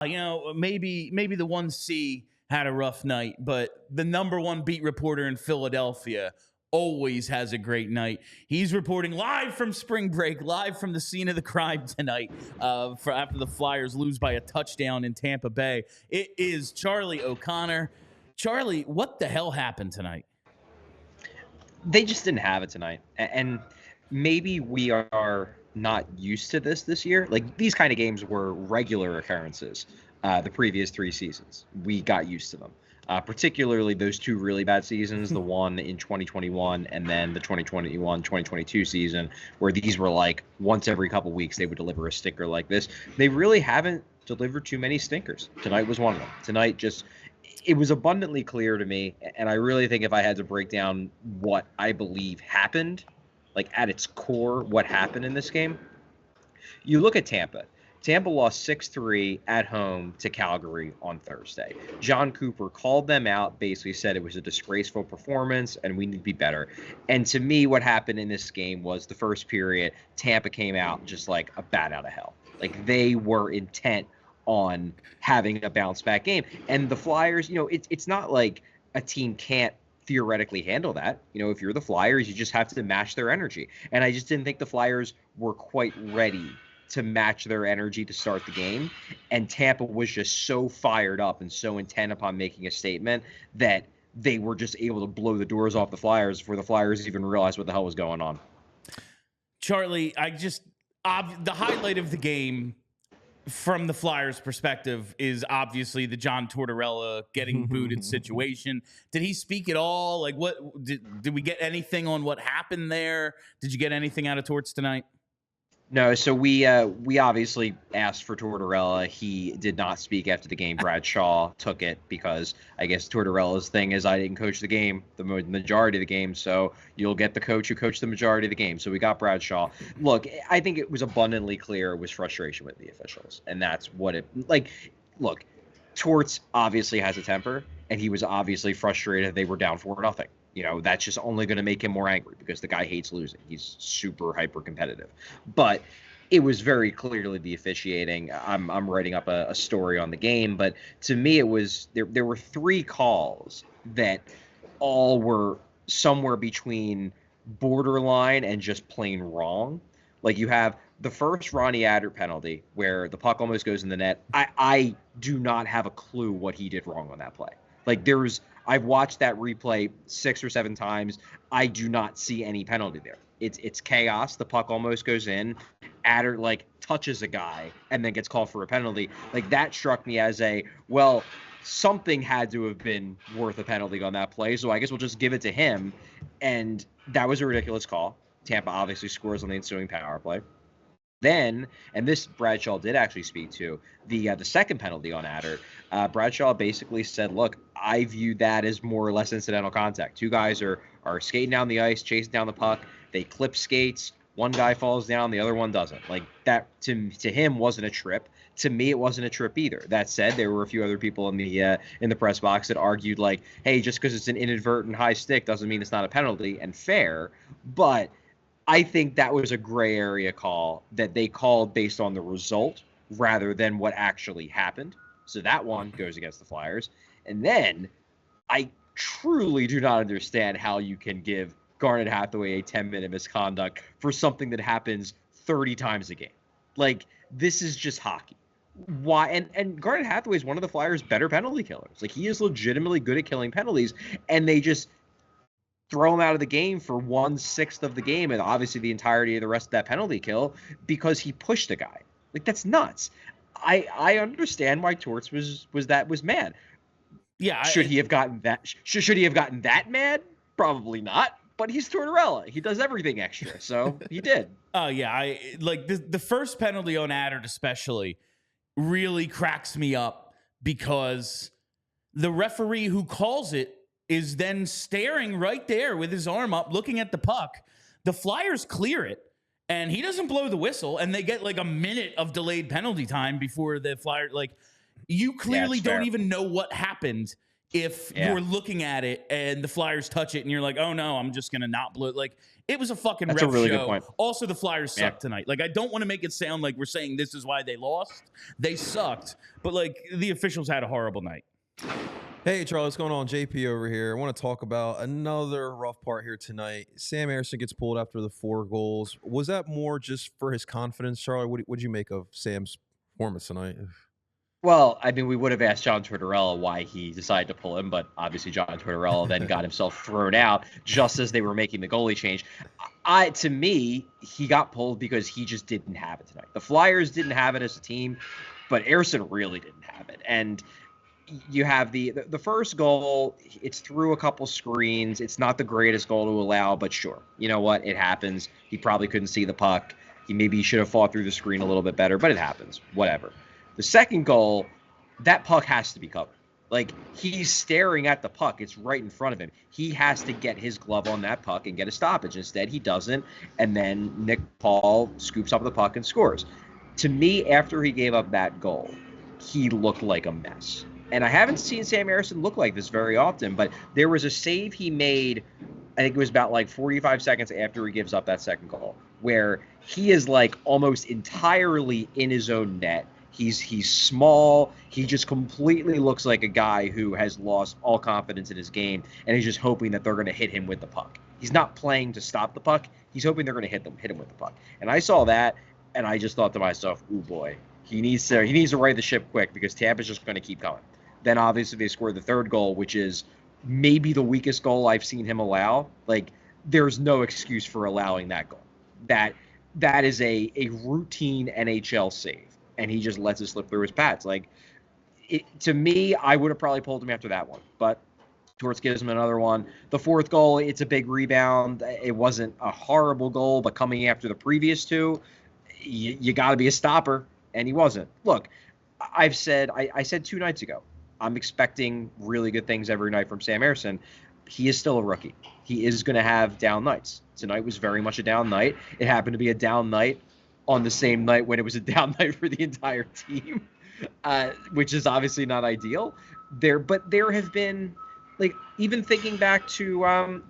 Maybe the 1C had a rough night, but the number one beat reporter in Philadelphia always has a great night. He's reporting live from spring break, live from the scene of the crime tonight, for after the Flyers lose by a touchdown in Tampa Bay. It is Charlie O'Connor. Charlie, what the hell happened tonight? They just didn't have it tonight, and maybe we are not used to this year. Like, these kind of games were regular occurrences the previous 3 seasons. We got used to them, particularly those 2 really bad seasons, the one in 2021 and then the 2021-2022 season, where these were like once every couple weeks they would deliver a stinker like this. They really haven't delivered too many stinkers. Tonight was one of them. Tonight it was abundantly clear to me, and I really think if I had to break down what I believe happened, like at its core, what happened in this game, you look at Tampa. Tampa lost 6-3 at home to Calgary on Thursday. John Cooper called them out, basically said it was a disgraceful performance and we need to be better. And to me, what happened in this game was the first period, Tampa came out just like a bat out of hell. Like, they were intent on having a bounce back game. And the Flyers, it's not like a team can't theoretically handle that. If you're the Flyers, you just have to match their energy. And I just didn't think the Flyers were quite ready to match their energy to start the game. And Tampa was just so fired up and so intent upon making a statement that they were just able to blow the doors off the Flyers before the Flyers even realized what the hell was going on. Charlie, the highlight of the game from the Flyers' perspective is obviously the John Tortorella getting booted situation. Did he speak at all? Like, what did we get anything on what happened there? Did you get anything out of Torts tonight? No, so we obviously asked for Tortorella. He did not speak after the game. Brad Shaw took it because I guess Tortorella's thing is I didn't coach the game, the majority of the game, so you'll get the coach who coached the majority of the game. So we got Brad Shaw. Look, I think it was abundantly clear it was frustration with the officials, and that's what it look, Torts obviously has a temper, and he was obviously frustrated they were down 4-0. That's just only going to make him more angry because the guy hates losing. He's super hyper competitive. But it was very clearly the officiating. I'm writing up a story on the game, but to me it was there were 3 calls that all were somewhere between borderline and just plain wrong. Like, you have the first Ronnie Adder penalty where the puck almost goes in the net. I do not have a clue what he did wrong on that play. Like, I've watched that replay 6 or 7 times. I do not see any penalty there. It's chaos. The puck almost goes in. Adder touches a guy and then gets called for a penalty. Like, that struck me as something had to have been worth a penalty on that play. So I guess we'll just give it to him. And that was a ridiculous call. Tampa obviously scores on the ensuing power play. Then, and this Bradshaw did actually speak to, the second penalty on Adder, Bradshaw basically said, look, I view that as more or less incidental contact. 2 guys are skating down the ice, chasing down the puck. They clip skates. One guy falls down, the other one doesn't. Like, that to him wasn't a trip. To me, it wasn't a trip either. That said, there were a few other people in the press box that argued, like, hey, just because it's an inadvertent high stick doesn't mean it's not a penalty, and fair. But I think that was a gray area call that they called based on the result rather than what actually happened. So that one goes against the Flyers. And then I truly do not understand how you can give Garnet Hathaway a 10-minute misconduct for something that happens 30 times a game. Like, this is just hockey. Why? And Garnet Hathaway is one of the Flyers' better penalty killers. Like, he is legitimately good at killing penalties, and they just throw him out of the game for 1/6 of the game and obviously the entirety of the rest of that penalty kill because he pushed a guy. Like, that's nuts. I understand why Torts was mad. Yeah. Should he have gotten that? Should he have gotten that mad? Probably not. But he's Tortorella. He does everything extra, so he did. Oh yeah, the first penalty on Adder especially really cracks me up because the referee who calls it is then staring right there with his arm up, looking at the puck. The Flyers clear it, and he doesn't blow the whistle, and they get like a minute of delayed penalty time before the Flyers. Like, you clearly don't even know what happened if Yeah. you're looking at it and the Flyers touch it and you're like, oh no, I'm just going to not blow it. Like, it was a fucking That's a ref really good show. point. Also, the Flyers Yeah. sucked tonight. Like, I don't want to make it sound like we're saying this is why they lost. They sucked. But, like, the officials had a horrible night. Hey, Charlie, what's going on? JP over here. I want to talk about another rough part here tonight. Sam Ersson gets pulled after the 4 goals. Was that more just for his confidence, Charlie? What did you make of Sam's performance tonight? Well, I mean, we would have asked John Tortorella why he decided to pull him, but obviously John Tortorella then got himself thrown out just as they were making the goalie change. To me, he got pulled because he just didn't have it tonight. The Flyers didn't have it as a team, but Ersson really didn't have it. And you have the first goal, it's through a couple screens. It's not the greatest goal to allow, but sure. You know what? It happens. He probably couldn't see the puck. He should have fought through the screen a little bit better, but it happens. Whatever. The second goal, that puck has to be covered. Like, he's staring at the puck. It's right in front of him. He has to get his glove on that puck and get a stoppage. Instead, he doesn't. And then Nick Paul scoops up the puck and scores. To me, after he gave up that goal, he looked like a mess. And I haven't seen Sam Ersson look like this very often, but there was a save he made, I think it was about like 45 seconds after he gives up that second goal, where he is like almost entirely in his own net. He's small. He just completely looks like a guy who has lost all confidence in his game, and he's just hoping that they're going to hit him with the puck. He's not playing to stop the puck. He's hoping they're going to hit him with the puck. And I saw that, and I just thought to myself, "Ooh boy, he needs to right the ship quick because Tampa's just going to keep coming." Then obviously they scored the third goal, which is maybe the weakest goal I've seen him allow. Like, there's no excuse for allowing that goal. That is a routine NHL save. And he just lets it slip through his pads. Like, to me, I would have probably pulled him after that one. But Torts gives him another one. The fourth goal, it's a big rebound. It wasn't a horrible goal, but coming after the previous two, you got to be a stopper, and he wasn't. Look, I said 2 nights ago, I'm expecting really good things every night from Sam Ersson. He is still a rookie. He is going to have down nights. Tonight was very much a down night. It happened to be a down night on the same night when it was a down night for the entire team, which is obviously not ideal. But there have been, like, even thinking back to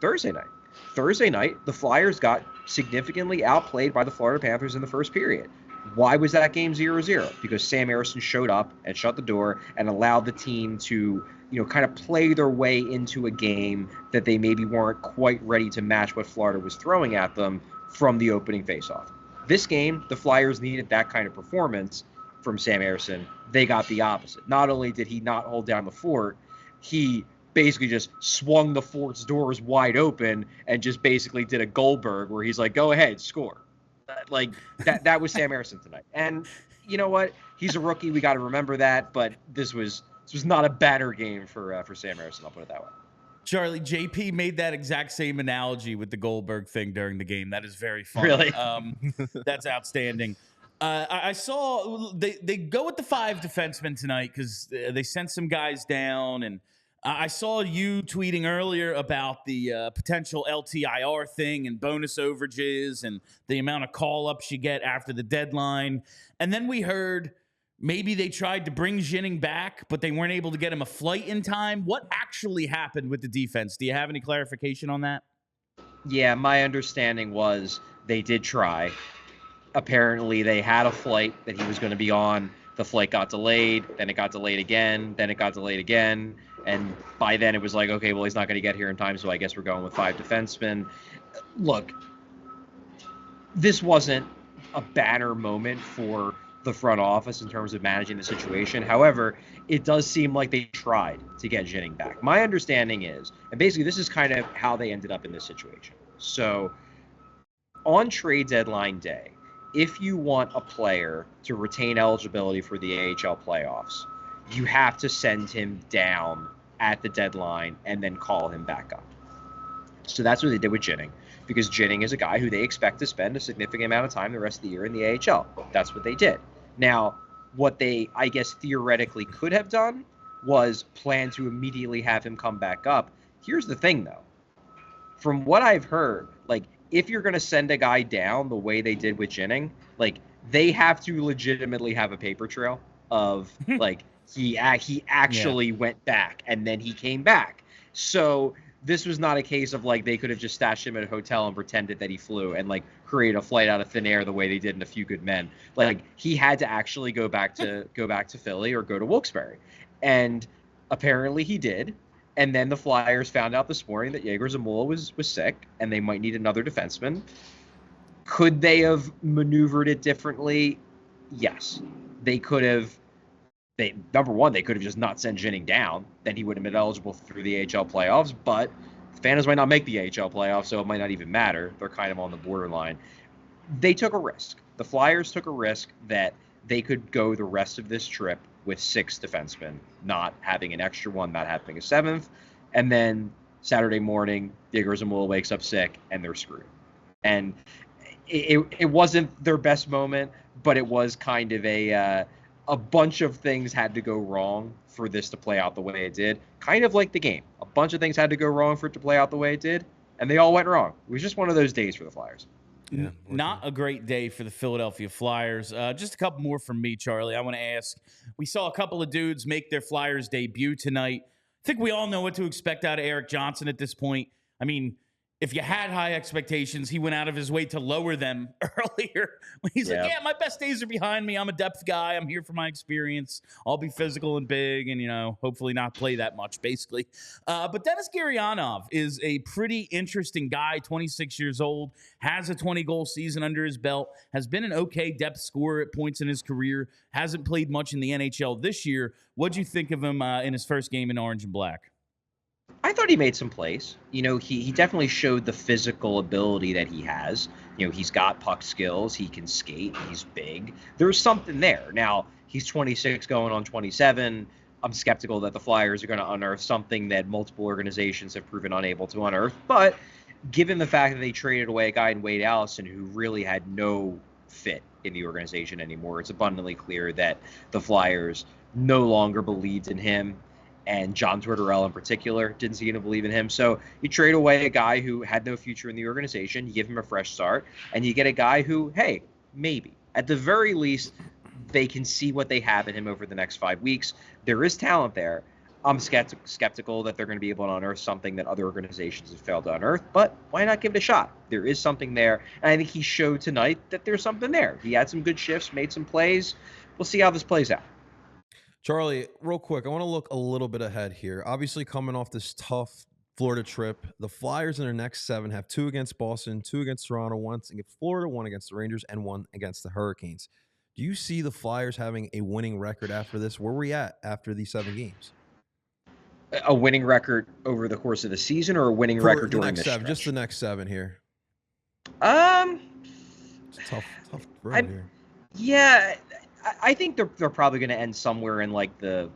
Thursday night. Thursday night, the Flyers got significantly outplayed by the Florida Panthers in the first period. Why was that game 0-0? Because Sam Ersson showed up and shut the door and allowed the team to, kind of play their way into a game that they maybe weren't quite ready to match what Florida was throwing at them from the opening faceoff. This game, the Flyers needed that kind of performance from Sam Ersson. They got the opposite. Not only did he not hold down the fort, he basically just swung the fort's doors wide open and just basically did a Goldberg where he's like, go ahead, score. Like, that was Sam Ersson tonight. And you know what? He's a rookie. We got to remember that. But this was not a banner game for Sam Ersson. I'll put it that way. Charlie, JP made that exact same analogy with the Goldberg thing during the game. That is very funny. Really? That's outstanding. I saw they go with the 5 defensemen tonight because they sent some guys down. And I saw you tweeting earlier about the potential LTIR thing and bonus overages and the amount of call-ups you get after the deadline. And then we heard maybe they tried to bring Ginning back, but they weren't able to get him a flight in time. What actually happened with the defense? Do you have any clarification on that? Yeah, my understanding was they did try. Apparently, they had a flight that he was going to be on. The flight got delayed. Then it got delayed again. Then it got delayed again. And by then, it was like, okay, well, he's not going to get here in time, so I guess we're going with 5 defensemen. Look, this wasn't a banner moment for the front office in terms of managing the situation. However, it does seem like they tried to get Ginning back. My understanding is, and basically this is kind of how they ended up in this situation. So on trade deadline day, if you want a player to retain eligibility for the AHL playoffs, you have to send him down at the deadline and then call him back up. So that's what they did with Ginning, because Ginning is a guy who they expect to spend a significant amount of time the rest of the year in the AHL. That's what they did. Now, what they, I guess, theoretically could have done was plan to immediately have him come back up. Here's the thing, though. From what I've heard, like, if you're going to send a guy down the way they did with Ginning, like, they have to legitimately have a paper trail. of like he actually went back and then he came back. So this was not a case of like they could have just stashed him at a hotel and pretended that he flew and like create a flight out of thin air the way they did in A Few Good Men. Like he had to actually go back to Philly or go to Wilkes-Barre, and apparently he did. And then the Flyers found out this morning that Yegor Zamula was sick and they might need another defenseman. Could they have maneuvered it differently? Yes, they could have. Number one, they could have just not sent Jennings down. Then he would have been eligible through the AHL playoffs. But the Phantoms might not make the AHL playoffs, so it might not even matter. They're kind of on the borderline. They took a risk. The Flyers took a risk that they could go the rest of this trip with 6 defensemen, not having an extra one, not having a 7th. And then Saturday morning, Yegor Zamula wakes up sick, and they're screwed. And it wasn't their best moment, but it was kind of a bunch of things had to go wrong for this to play out the way it did. Kind of like the game. A bunch of things had to go wrong for it to play out the way it did, and they all went wrong. It was just one of those days for the Flyers. Yeah, not a great day for the Philadelphia Flyers. Just a couple more from me, Charlie. I want to ask, we saw a couple of dudes make their Flyers debut tonight. I think we all know what to expect out of Erik Johnson at this point. I mean, if you had high expectations, he went out of his way to lower them earlier. When he's like, my best days are behind me. I'm a depth guy. I'm here for my experience. I'll be physical and big and, hopefully not play that much, basically. But Denis Gurianov is a pretty interesting guy, 26 years old, has a 20-goal season under his belt, has been an okay depth scorer at points in his career, hasn't played much in the NHL this year. What'd you think of him in his first game in orange and black? I thought he made some plays. He definitely showed the physical ability that he has. He's got puck skills. He can skate. He's big. There's something there. Now, he's 26 going on 27. I'm skeptical that the Flyers are going to unearth something that multiple organizations have proven unable to unearth. But given the fact that they traded away a guy in Wade Allison who really had no fit in the organization anymore, it's abundantly clear that the Flyers no longer believed in him. And John Tortorella in particular didn't seem to believe in him. So you trade away a guy who had no future in the organization, you give him a fresh start, and you get a guy who, hey, maybe, at the very least, they can see what they have in him over the next 5 weeks. There is talent there. I'm skeptical that they're going to be able to unearth something that other organizations have failed to unearth, but why not give it a shot? There is something there, and I think he showed tonight that there's something there. He had some good shifts, made some plays. We'll see how this plays out. Charlie, real quick, I want to look a little bit ahead here. Obviously, coming off this tough Florida trip, the Flyers in their next 7 have 2 against Boston, 2 against Toronto, 1 against Florida, 1 against the Rangers, and 1 against the Hurricanes. Do you see the Flyers having a winning record after this? Where are we at after these 7 games? A winning record over the course of the season, or a winning record during this stretch? Just the next 7 here. It's a tough road here. Yeah. I think they're probably going to end somewhere in like the,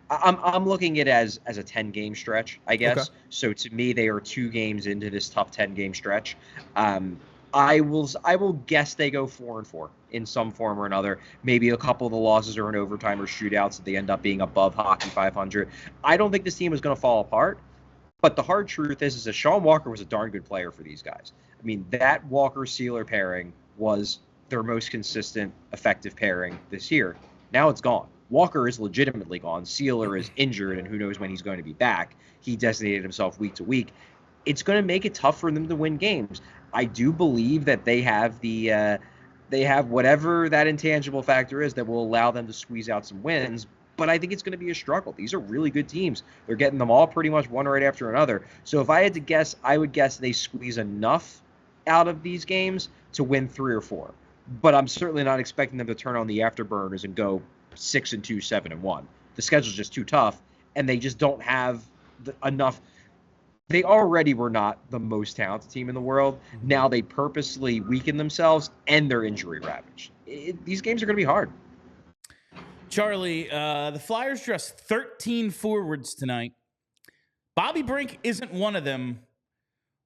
I'm looking at it as a 10-game stretch, I guess. Okay. So to me, they are 2 games into this tough 10-game stretch. I will guess they go 4-4 in some form or another. Maybe a couple of the losses are in overtime or shootouts that they end up being above hockey 500. I don't think this team is going to fall apart. But the hard truth is that Sean Walker was a darn good player for these guys. I mean, that Walker-Sealer pairing was their most consistent, effective pairing this year. Now it's gone. Walker is legitimately gone. Sealer is injured, and who knows when he's going to be back. He designated himself week to week. It's going to make it tough for them to win games. I do believe that they have whatever that intangible factor is that will allow them to squeeze out some wins. But I think it's going to be a struggle. These are really good teams. They're getting them all pretty much one right after another. So if I had to guess, I would guess they squeeze enough out of these games to win 3 or 4. But I'm certainly not expecting them to turn on the afterburners and go 6-2, 7-1. The schedule's just too tough, and they just don't have enough. They already were not the most talented team in the world. Now they purposely weaken themselves, and they're injury ravaged. These games are going to be hard. Charlie, the Flyers dressed 13 forwards tonight. Bobby Brink isn't one of them.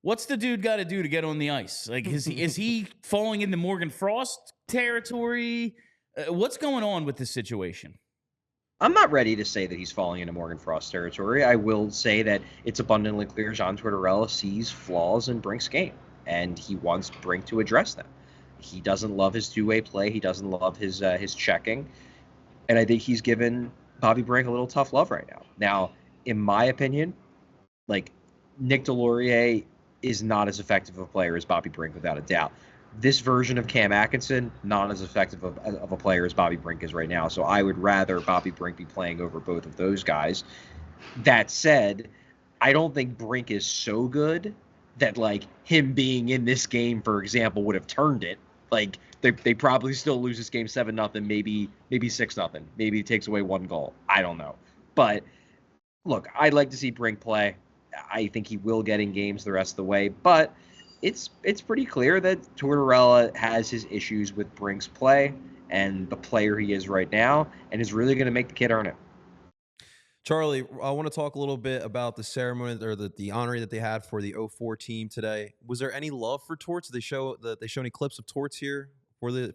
What's the dude got to do to get on the ice? Like, is he falling into Morgan Frost territory? What's going on with this situation? I'm not ready to say that he's falling into Morgan Frost territory. I will say that it's abundantly clear John Tortorella sees flaws in Brink's game, and he wants Brink to address them. He doesn't love his two-way play. He doesn't love his checking, and I think he's given Bobby Brink a little tough love right now. Now, in my opinion, like, Nick Delorier is not as effective of a player as Bobby Brink, without a doubt. This version of Cam Atkinson, not as effective of a player as Bobby Brink is right now. So I would rather Bobby Brink be playing over both of those guys. That said, I don't think Brink is so good that, like, him being in this game, for example, would have turned it. Like, they probably still lose this game 7-0, maybe 6-0. Maybe it takes away one goal. I don't know. But look, I'd like to see Brink play. I think he will get in games the rest of the way, but it's pretty clear that Tortorella has his issues with Brink's play and the player he is right now, and is really going to make the kid earn it. Charlie, I want to talk a little bit about the ceremony or the honoring that they had for the 04 team today. Was there any love for Torts? Did they show any clips of Torts here for the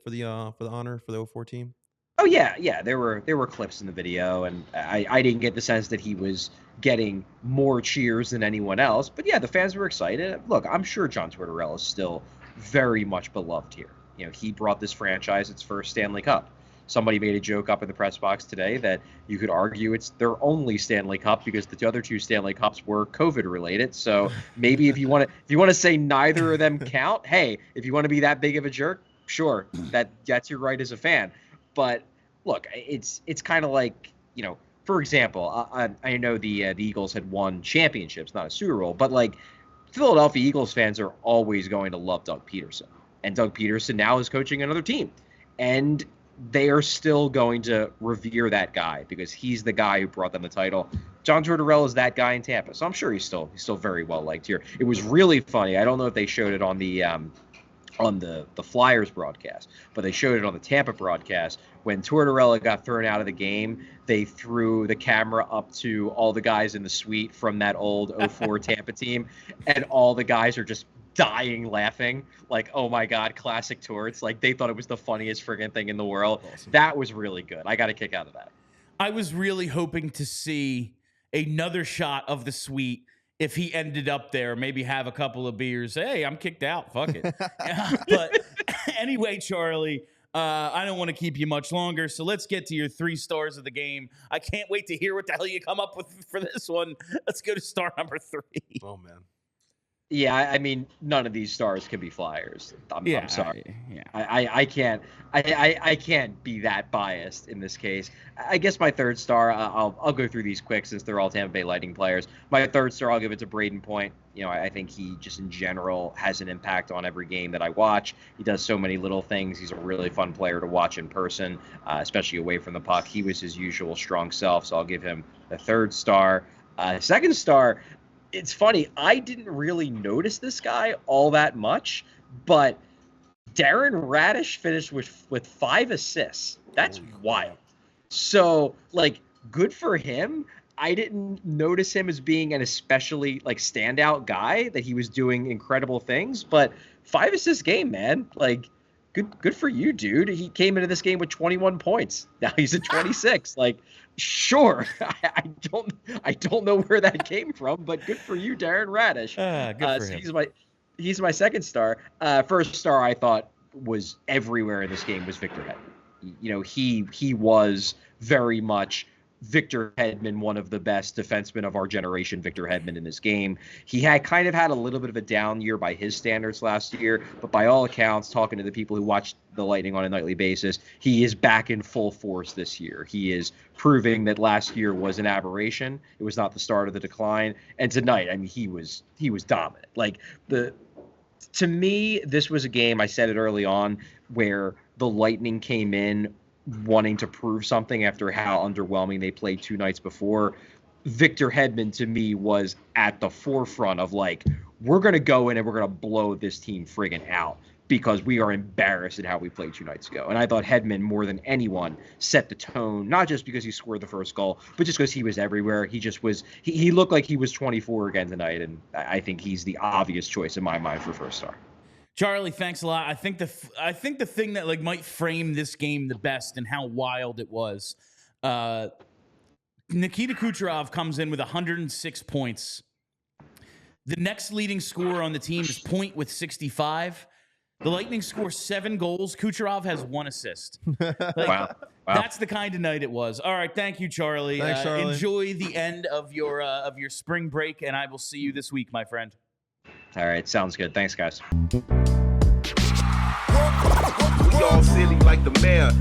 honor for the 04 team? Oh yeah. There were clips in the video, and I didn't get the sense that he was getting more cheers than anyone else. But yeah, the fans were excited. Look, I'm sure John Tortorella is still very much beloved here. You know, he brought this franchise its first Stanley Cup. Somebody made a joke up in the press box today that you could argue it's their only Stanley Cup because the other two Stanley Cups were COVID related. So maybe if you want to say neither of them count, hey, if you want to be that big of a jerk, sure, that's your right as a fan. But look, it's kind of like, you know, for example, I know the Eagles had won championships, not a Super Bowl, but like, Philadelphia Eagles fans are always going to love Doug Peterson, and Doug Peterson now is coaching another team, and they are still going to revere that guy because he's the guy who brought them the title. John Tortorella is that guy in Tampa, so I'm sure he's still very well liked here. It was really funny. I don't know if they showed it on the Flyers broadcast, but they showed it on the Tampa broadcast. When Tortorella got thrown out of the game, they threw the camera up to all the guys in the suite from that old 04 Tampa team, and all the guys are just dying laughing, like, oh my God, classic Torts. Like, they thought it was the funniest friggin' thing in the world. Awesome. That was really good. I got a kick out of that. I was really hoping to see another shot of the suite if he ended up there, maybe have a couple of beers. Hey, I'm kicked out. Fuck it. But anyway, Charlie, I don't want to keep you much longer, so let's get to your 3 stars of the game. I can't wait to hear what the hell you come up with for this one. Let's go to star number 3. Oh, man. Yeah, I mean, none of these stars can be Flyers. I'm sorry. I can't be that biased in this case. I guess my 3rd star, I'll go through these quick since they're all Tampa Bay Lightning players. My 3rd star, I'll give it to Braden Point. You know, I think he just in general has an impact on every game that I watch. He does so many little things. He's a really fun player to watch in person, especially away from the puck. He was his usual strong self, so I'll give him the 3rd star. 2nd star, it's funny, I didn't really notice this guy all that much, but Darren Radish finished with 5 assists. That's wild. So, like, good for him. I didn't notice him as being an especially, like, standout guy, that he was doing incredible things, but 5 assist game, man. Like, good for you, dude. He came into this game with 21 points. Now he's at 26. Like, sure, I don't know where that came from, but good for you, Darren Radish. Good for him. He's my 2nd star. 1st star I thought was everywhere in this game was Victor Hedman. You know, he was very much Victor Hedman, one of the best defensemen of our generation, Victor Hedman in this game. He had kind of had a little bit of a down year by his standards last year, but by all accounts, talking to the people who watch the Lightning on a nightly basis, he is back in full force this year. He is proving that last year was an aberration. It was not the start of the decline. And tonight, I mean, he was dominant. Like, to me, this was a game, I said it early on, where the Lightning came in wanting to prove something after how underwhelming they played 2 nights before. Victor Hedman, to me, was at the forefront of, like, we're going to go in and we're going to blow this team friggin' out because we are embarrassed at how we played 2 nights ago. And I thought Hedman, more than anyone, set the tone, not just because he scored the first goal, but just because he was everywhere. He just was – he looked like he was 24 again tonight, and I think he's the obvious choice in my mind for 1st star. Charlie, thanks a lot. I think the thing that, like, might frame this game the best and how wild it was, Nikita Kucherov comes in with 106 points. The next leading scorer on the team is Point with 65. The Lightning score 7 goals. Kucherov has 1 assist. Like, Wow. That's the kind of night it was. All right, thank you, Charlie. Thanks, Charlie. Enjoy the end of your spring break, and I will see you this week, my friend. All right, sounds good. Thanks, guys. We all silly like the mayor.